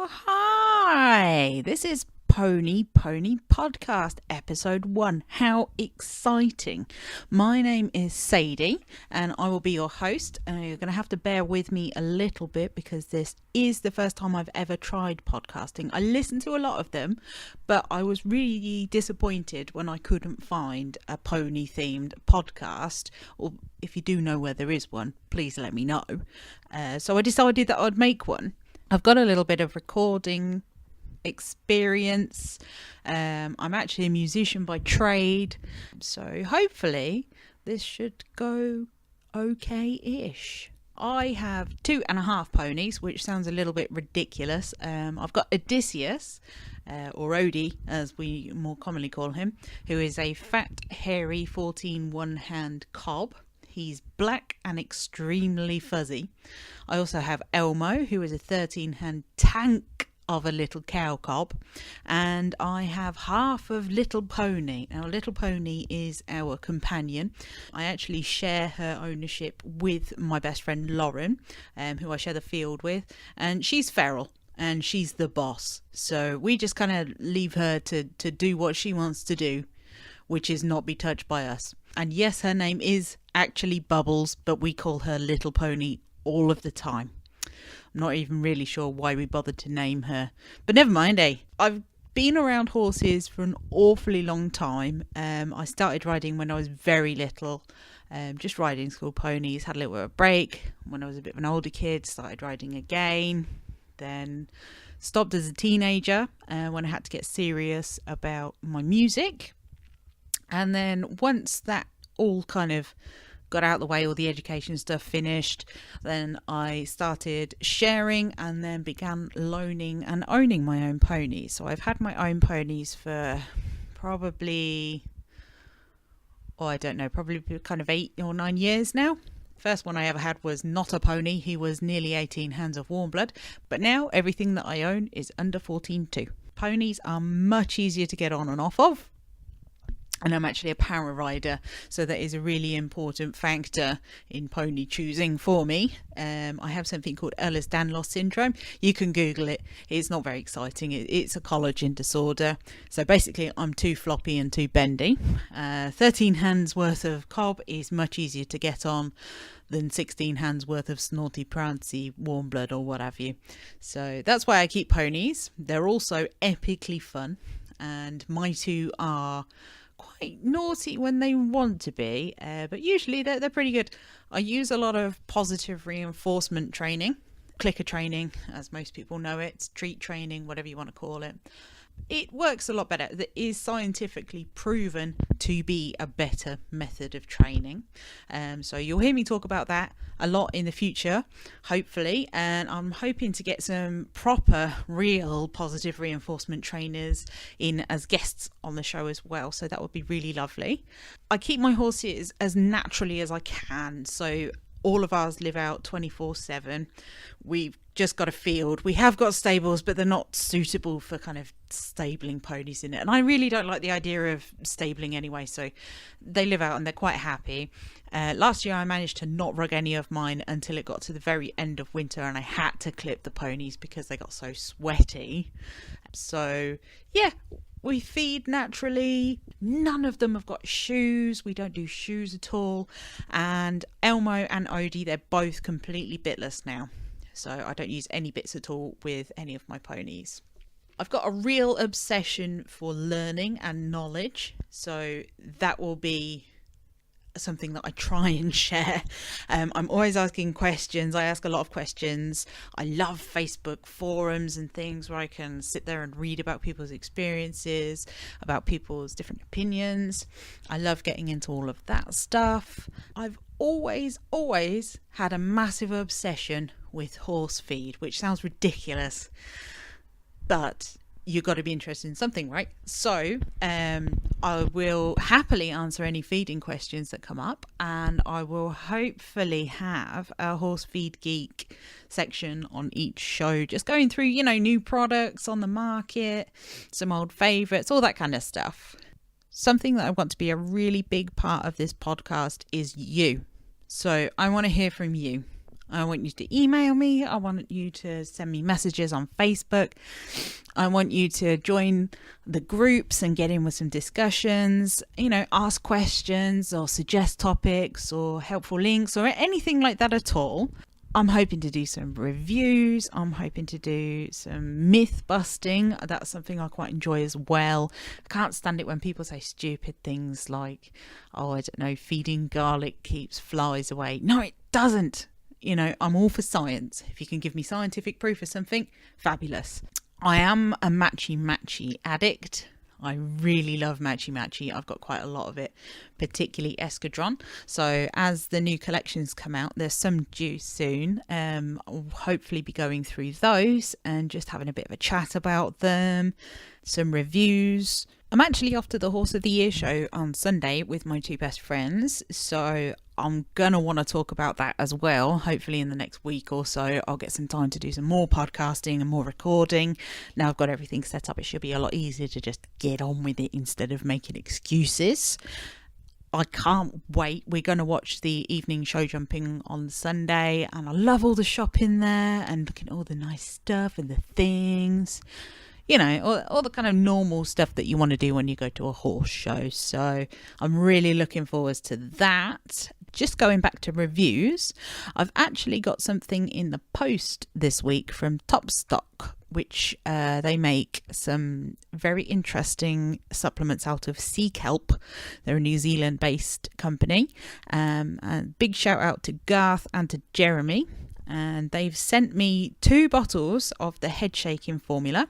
Hi, this is Pony Podcast episode 1. How exciting. My name is Sadie and I will be your host, and you're going to have to bear with me a little bit because this is the first time I've ever tried podcasting. I listened to a lot of them, but I was really disappointed when I couldn't find a pony themed podcast, or if you do know where there is one, please let me know. So I decided that I'd make one. I've got a little bit of recording experience. I'm actually a musician by trade, so hopefully this should go okay-ish. I have 2.5 ponies, which sounds a little bit ridiculous. I've got Odysseus, or Odie as we more commonly call him, who is a fat, hairy 14 one-hand cob. He's black and extremely fuzzy. I also have Elmo, who is a 13-hand tank of a little cow cob, and I have half of Little Pony. Now, Little Pony is our companion. I actually share her ownership with my best friend Lauren, who I share the field with, and she's feral and she's the boss. So we just kind of leave her to do what she wants to do, which is not be touched by us. And yes, her name is actually Bubbles, but we call her Little Pony all of the time. I'm not even really sure why we bothered to name her, but never mind, eh? I've been around horses for an awfully long time. I started riding when I was very little, just riding school ponies, had a little bit of a break. When I was a bit of an older kid, started riding again, then stopped as a teenager when I had to get serious about my music. And then once that all kind of got out of the way, all the education stuff finished, then I started sharing and then began loaning and owning my own ponies. So I've had my own ponies for probably kind of 8 or 9 years now. First one I ever had was not a pony. He was nearly 18 hands of warm blood. But now everything that I own is under 14 too. Ponies are much easier to get on and off of. And I'm actually a para rider, so that is a really important factor in pony choosing for me. I have something called Ehlers-Danlos syndrome. You can Google it. It's not very exciting. It's a collagen disorder. So basically, I'm too floppy and too bendy. 13 hands worth of cob is much easier to get on than 16 hands worth of snorty, prancy, warm blood or what have you. So that's why I keep ponies. They're also epically fun, and my two are quite naughty when they want to be, but usually they're pretty good. I use a lot of positive reinforcement training, clicker training, as most people know it, treat training, whatever you want to call it. It works a lot better. It is scientifically proven to be a better method of training. So you'll hear me talk about that a lot in the future, hopefully. And I'm hoping to get some proper, real positive reinforcement trainers in as guests on the show as well. So that would be really lovely. I keep my horses as naturally as I can. So all of ours live out 24/7. We've just got a field. We have got stables, but they're not suitable for kind of stabling ponies in it. And I really don't like the idea of stabling anyway. So they live out and they're quite happy. Last year I managed to not rug any of mine until it got to the very end of winter, and I had to clip the ponies because they got so sweaty. So yeah, we feed naturally. None of them have got shoes. We don't do shoes at all. And Elmo and Odie, they're both completely bitless now. So I don't use any bits at all with any of my ponies. I've got a real obsession for learning and knowledge. So that will be something that I try and share. I'm always asking questions. I ask a lot of questions. I love Facebook forums and things where I can sit there and read about people's experiences, about people's different opinions. I love getting into all of that stuff. I've always had a massive obsession with horse feed, which sounds ridiculous, but you've got to be interested in something, right? So I will happily answer any feeding questions that come up, and I will hopefully have a horse feed geek section on each show, just going through, new products on the market, some old favorites, all that kind of stuff. Something that I want to be a really big part of this podcast is you. So I want to hear from you. I want you to email me. I want you to send me messages on Facebook. I want you to join the groups and get in with some discussions, ask questions or suggest topics or helpful links or anything like that at all. I'm hoping to do some reviews. I'm hoping to do some myth busting. That's something I quite enjoy as well. I can't stand it when people say stupid things like, oh, I don't know, feeding garlic keeps flies away. No, it doesn't. I'm all for science. If you can give me scientific proof of something, fabulous. I am a matchy addict. I really love matchy. I've got quite a lot of it, particularly escadron. So as the new collections come out, there's some due soon. I'll hopefully be going through those and just having a bit of a chat about them, some reviews. I'm actually off to the Horse of the Year show on Sunday with my two best friends, so I'm going to want to talk about that as well. Hopefully in the next week or so, I'll get some time to do some more podcasting and more recording. Now I've got everything set up, it should be a lot easier to just get on with it instead of making excuses. I can't wait. We're going to watch the evening show jumping on Sunday, and I love all the shopping there and looking at all the nice stuff and the things. All the kind of normal stuff that you want to do when you go to a horse show. So I'm really looking forward to that. Just going back to reviews, I've actually got something in the post this week from Topstock, which they make some very interesting supplements out of sea kelp. They're a New Zealand based company. And big shout out to Garth and to Jeremy. And they've sent me 2 bottles of the head shaking formula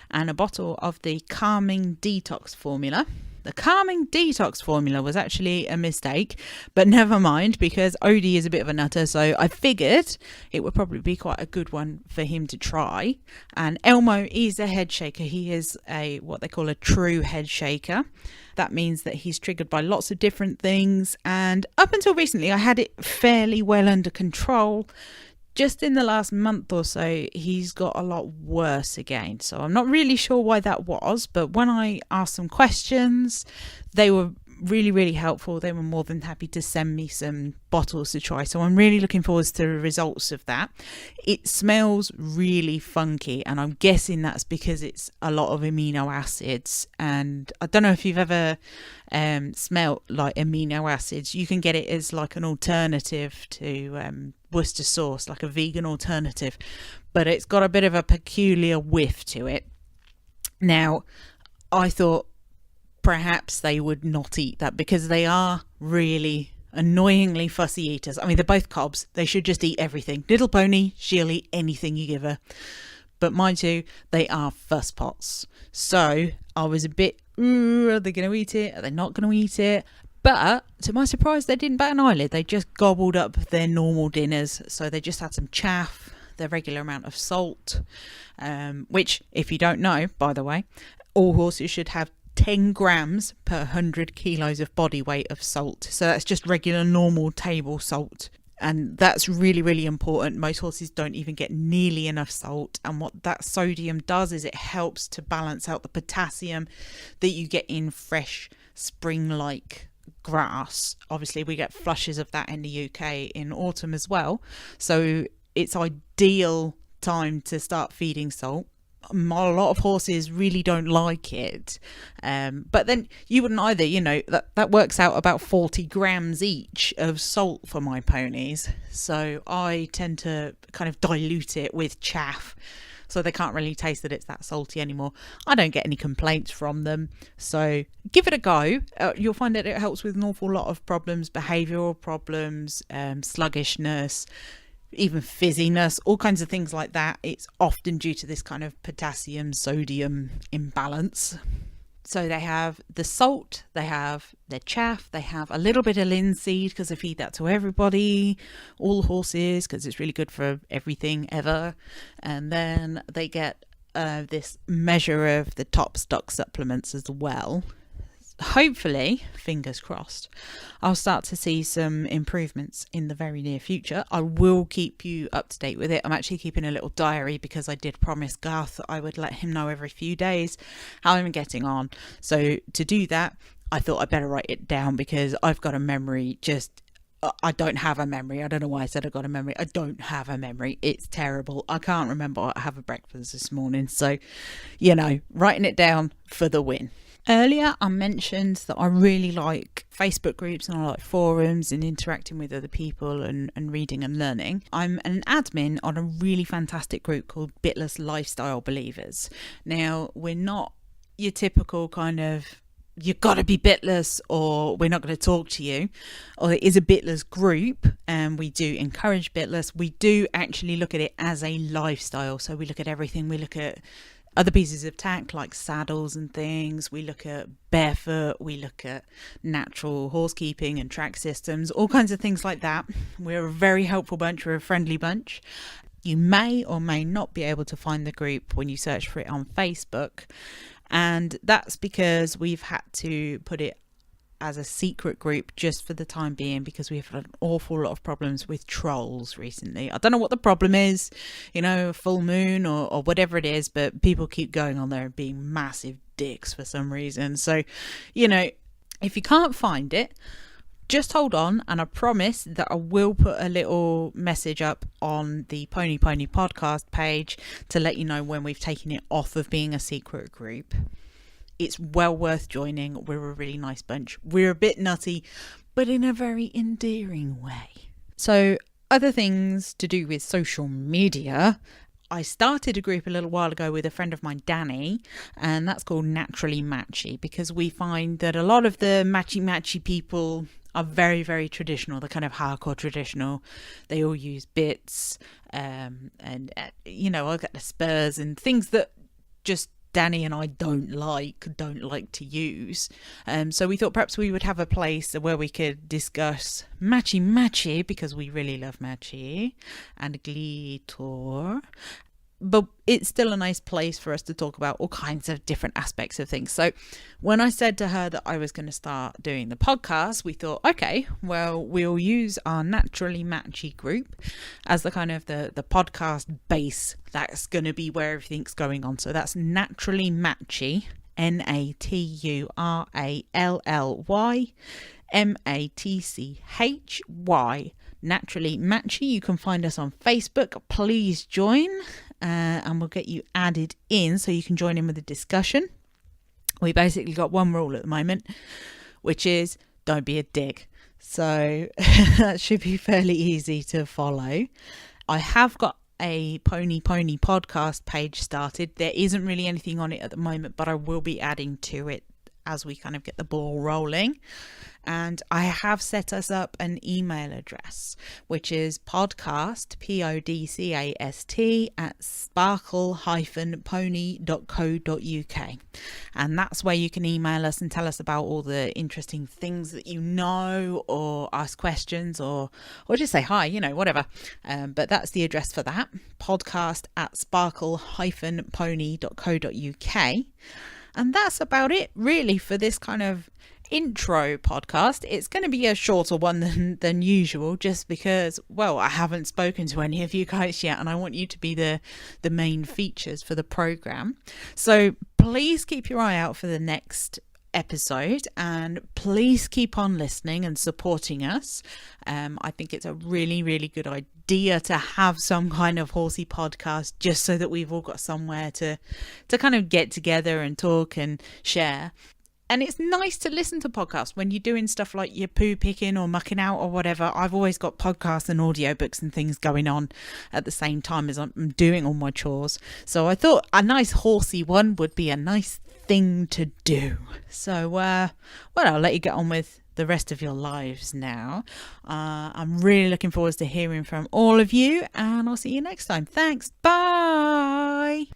and a bottle of the calming detox formula. The calming detox formula was actually a mistake, but never mind, because Odie is a bit of a nutter, so I figured it would probably be quite a good one for him to try. And Elmo is a head shaker. He is what they call a true head shaker. That means that he's triggered by lots of different things, and up until recently I had it fairly well under control. Just in the last month or so, he's got a lot worse again. So I'm not really sure why that was, but when I asked some questions, they were really, really helpful. They were more than happy to send me some bottles to try. So I'm really looking forward to the results of that. It smells really funky, and I'm guessing that's because it's a lot of amino acids. And I don't know if you've ever smelled like amino acids. You can get it as like an alternative to Worcester sauce, like a vegan alternative, but it's got a bit of a peculiar whiff to it. Now, I thought perhaps they would not eat that because they are really annoyingly fussy eaters. I mean, they're both cobs. They should just eat everything. Little Pony, she'll eat anything you give her. But mind you, they are fuss pots. So I was a bit, are they going to eat it? Are they not going to eat it? But to my surprise, they didn't bat an eyelid. They just gobbled up their normal dinners. So they just had some chaff, their regular amount of salt, which, if you don't know, by the way, all horses should have 10 grams per 100 kilos of body weight of salt. So that's just regular normal table salt. And that's really, really important. Most horses don't even get nearly enough salt. And what that sodium does is it helps to balance out the potassium that you get in fresh spring-like grass. Obviously, we get flushes of that in the UK in autumn as well. So it's ideal time to start feeding salt. A lot of horses really don't like it, but then you wouldn't either. That works out about 40 grams each of salt for my ponies, so I tend to kind of dilute it with chaff so they can't really taste that it's that salty anymore. I don't get any complaints from them, so give it a go. You'll find that it helps with an awful lot of problems, behavioural problems, sluggishness, even fizziness, all kinds of things like that. It's often due to this kind of potassium sodium imbalance. So they have the salt, they have their chaff, they have a little bit of linseed because I feed that to everybody, all horses, because it's really good for everything ever. And then they get this measure of the Topstock supplements as well. Hopefully, fingers crossed, I'll start to see some improvements in the very near future. I will keep you up to date with it. I'm actually keeping a little diary because I did promise Garth that I would let him know every few days how I'm getting on. So to do that, I thought I'd better write it down because I've got a memory just I don't have a memory. I don't know why I said I got a memory. I don't have a memory. It's terrible. I can't remember what I had for breakfast this morning. So, writing it down for the win. Earlier, I mentioned that I really like Facebook groups and I like forums and interacting with other people and reading and learning. I'm an admin on a really fantastic group called Bitless Lifestyle Believers. Now, we're not your typical kind of you've got to be bitless or we're not going to talk to you. Or it is a bitless group and we do encourage bitless. We do actually look at it as a lifestyle. So we look at everything. We look at other pieces of tech like saddles and things. We look at barefoot. We look at natural horse keeping and track systems, all kinds of things like that. We're a very helpful bunch. We're a friendly bunch. You may or may not be able to find the group when you search for it on Facebook. And that's because we've had to put it as a secret group just for the time being, because we've had an awful lot of problems with trolls recently. I don't know what the problem is, full moon or whatever it is, but people keep going on there and being massive dicks for some reason. So, if you can't find it, just hold on, and I promise that I will put a little message up on the Pony podcast page to let you know when we've taken it off of being a secret group. It's well worth joining. We're a really nice bunch. We're a bit nutty, but in a very endearing way. So, other things to do with social media. I started a group a little while ago with a friend of mine, Danny, and that's called Naturally Matchy, because we find that a lot of the matchy people are very, very traditional. They're kind of hardcore traditional. They all use bits and I'll get the spurs and things that just Danny and I don't like to use. So we thought perhaps we would have a place where we could discuss matchy because we really love matchy and glitter. But it's still a nice place for us to talk about all kinds of different aspects of things. So when I said to her that I was going to start doing the podcast, we thought, okay, well, we'll use our Naturally Matchy group as the kind of the podcast base. That's going to be where everything's going on. So that's Naturally Matchy, NaturallyMatchy, Naturally Matchy. You can find us on Facebook. Please join. And we'll get you added in so you can join in with the discussion. We basically got one rule at the moment, which is don't be a dick. So that should be fairly easy to follow. I have got a Pony podcast page started. There isn't really anything on it at the moment, but I will be adding to it as we kind of get the ball rolling. And I have set us up an email address, which is podcast, podcast, at sparkle-pony.co.uk. And that's where you can email us and tell us about all the interesting things that you know, or ask questions, or just say hi, whatever. But that's the address for that, podcast at sparkle-pony.co.uk. And that's about it, really, for this kind of intro podcast. It's going to be a shorter one than usual, just because, well, I haven't spoken to any of you guys yet, and I want you to be the main features for the program. So please keep your eye out for the next episode, and please keep on listening and supporting us. I think it's a really, really good idea to have some kind of horsey podcast, just so that we've all got somewhere to kind of get together and talk and share. And it's nice to listen to podcasts when you're doing stuff like you're poo picking or mucking out or whatever. I've always got podcasts and audiobooks and things going on at the same time as I'm doing all my chores. So I thought a nice horsey one would be a nice thing to do. So, I'll let you get on with the rest of your lives now. I'm really looking forward to hearing from all of you, and I'll see you next time. Thanks. Bye.